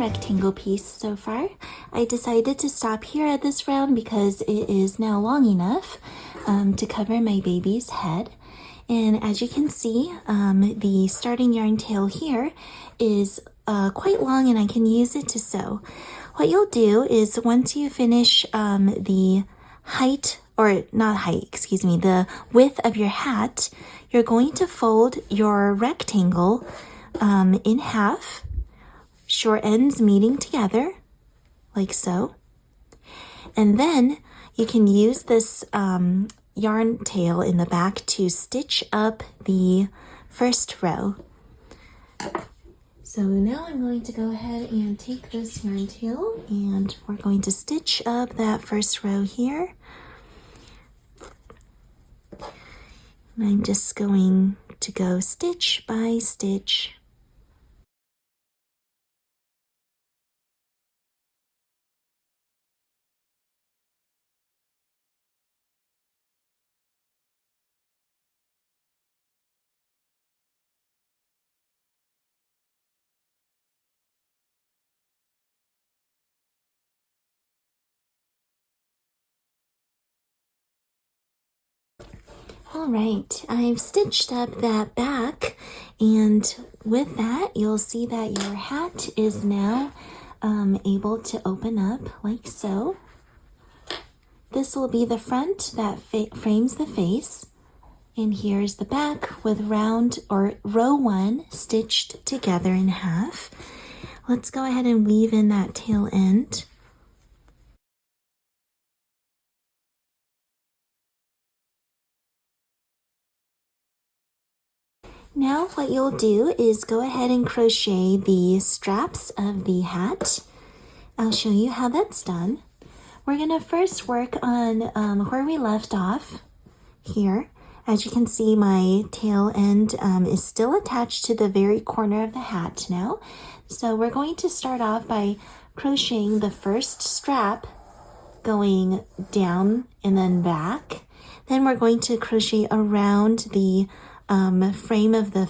rectangle piece so far. I decided to stop here at this round because it is now long enough to cover my baby's head. And as you can see, the starting yarn tail here is quite long and I can use it to sew. What you'll do is once you finish the the width of your hat, you're going to fold your rectangle in half, short ends meeting together, like so. And then you can use this yarn tail in the back to stitch up the first row. So now I'm going to go ahead and take this yarn tail and we're going to stitch up that first row here. And I'm just going to go stitch by stitch. All right, I've stitched up that back, and with that, you'll see that your hat is now able to open up like so. This will be the front that frames the face, and here's the back with round or row 1 stitched together in half. Let's go ahead and weave in that tail end. Now what you'll do is go ahead and crochet the straps of the hat. I'll show you how that's done. We're going to first work on where we left off here. As you can see, my tail end is still attached to the very corner of the hat now. So we're going to start off by crocheting the first strap going down and then back. Then we're going to crochet around the frame of the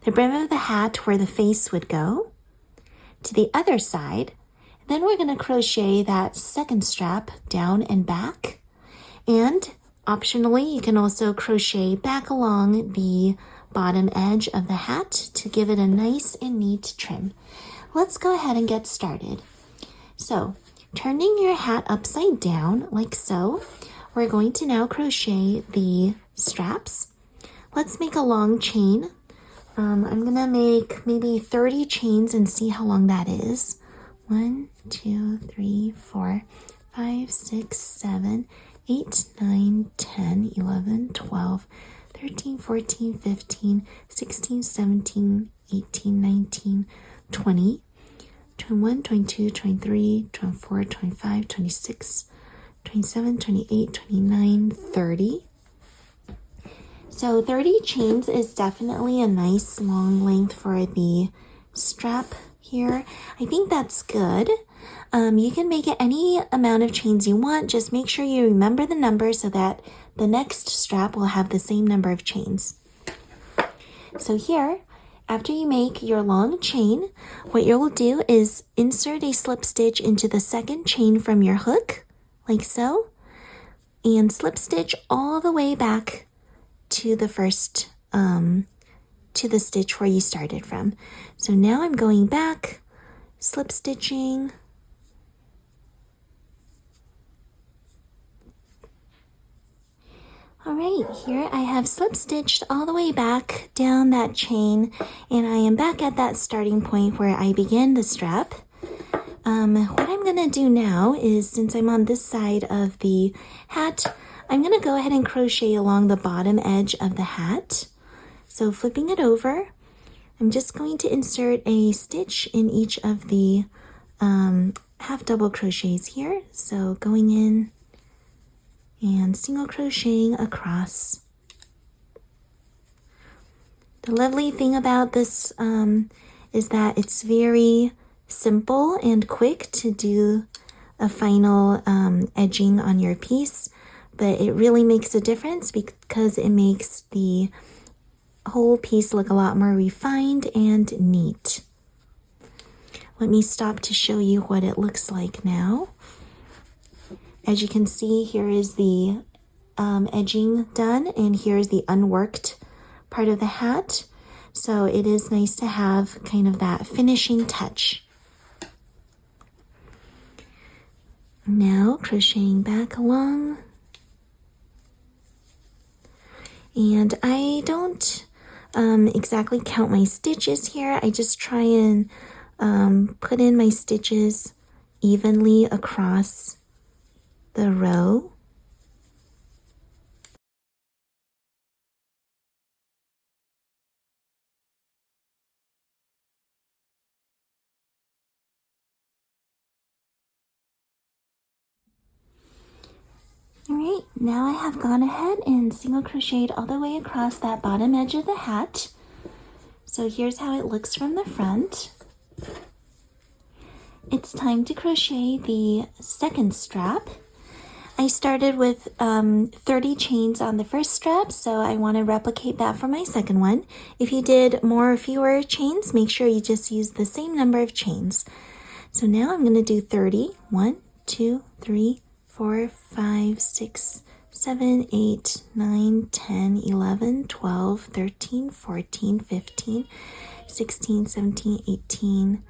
brim of the hat where the face would go to the other side. Then we're going to crochet that second strap down and back, and optionally you can also crochet back along the bottom edge of the hat to give it a nice and neat trim. Let's go ahead and get started. So turning your hat upside down like so, we're going to now crochet the straps. Let's make a long chain. I'm gonna make maybe 30 chains and see how long that is. 1, 2, 3, 4, 5, 6, 7, 8, 9, 10, 11, 12, 13, 14, 15, 16, 17, 18, 19, 20, 21, 22, 23, 24, 25, 26, 27, 28, 29, 30. So 30 chains is definitely a nice long length for the strap here. I think that's good. You can make it any amount of chains you want. Just make sure you remember the number so that the next strap will have the same number of chains. So here, after you make your long chain, what you'll do is insert a slip stitch into the second chain from your hook, like so, and slip stitch all the way back to the first, to the stitch where you started from. So now I'm going back, slip stitching, all right, here I have slip stitched all the way back down that chain, and I am back at that starting point where I began the strap. What I'm gonna do now is, since I'm on this side of the hat, I'm gonna go ahead and crochet along the bottom edge of the hat. So flipping it over, I'm just going to insert a stitch in each of the half double crochets here. So going in and single crocheting across. The lovely thing about this is that it's very simple and quick to do a final edging on your piece, but it really makes a difference because it makes the whole piece look a lot more refined and neat. Let me stop to show you what it looks like now. As you can see, here is the edging done, and here's the unworked part of the hat. So it is nice to have kind of that finishing touch. Now crocheting back along. And I don't exactly count my stitches here. I just try and put in my stitches evenly across the row. Alright, now I have gone ahead and single crocheted all the way across that bottom edge of the hat. So here's how it looks from the front. It's time to crochet the second strap. I started with 30 chains on the first strap, so I want to replicate that for my second one. If you did more or fewer chains, make sure you just use the same number of chains. So now I'm going to do 30. 1, 2, 3, 4, 5, 6, 7, 8, 9, 10, 11, 12, 13, 14, 15, 16, 17, 18,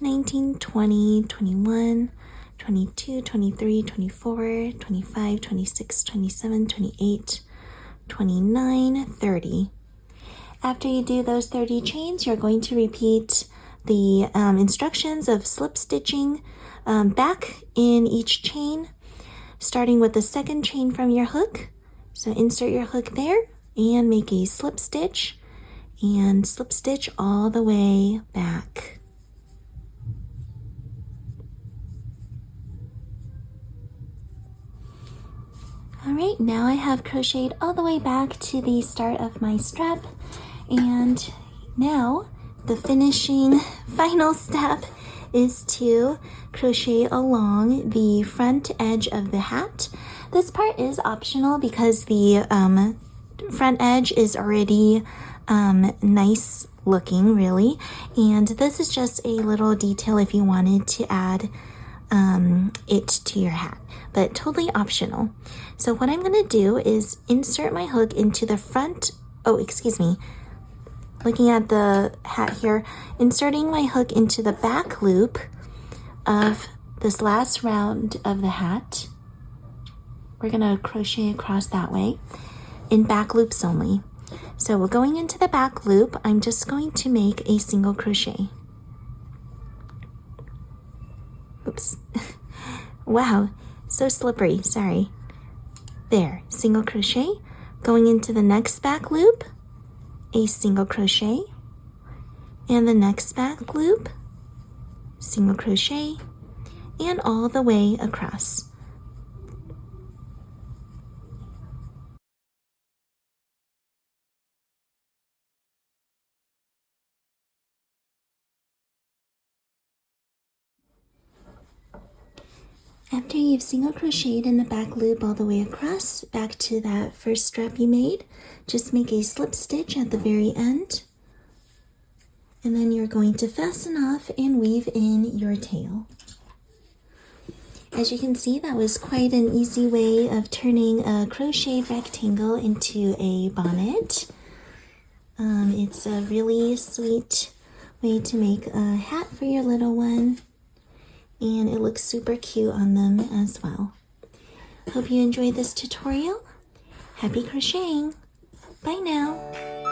19, 20, 21, 22, 23, 24, 25, 26, 27, 28, 29, 30. After you do those 30 chains, you're going to repeat the instructions of slip stitching back in each chain, starting with the second chain from your hook. So insert your hook there and make a slip stitch and slip stitch all the way back. Alright, now I have crocheted all the way back to the start of my strap, and now the finishing final step is to crochet along the front edge of the hat. This part is optional because the front edge is already nice looking, really, and this is just a little detail if you wanted to add it to your hat, but totally optional. So what I'm going to do is insert my hook into the front, looking at the hat here, inserting my hook into the back loop of this last round of the hat. We're going to crochet across that way in back loops only. So we're going into the back loop. I'm just going to make a single crochet. Oops. Wow, so slippery, sorry. There, single crochet. Going into the next back loop, a single crochet, and the next back loop, single crochet, and all the way across. After you've single crocheted in the back loop all the way across, back to that first strap you made, just make a slip stitch at the very end. And then you're going to fasten off and weave in your tail. As you can see, that was quite an easy way of turning a crochet rectangle into a bonnet. It's a really sweet way to make a hat for your little one. And it looks super cute on them as well. Hope you enjoyed this tutorial. Happy crocheting! Bye now!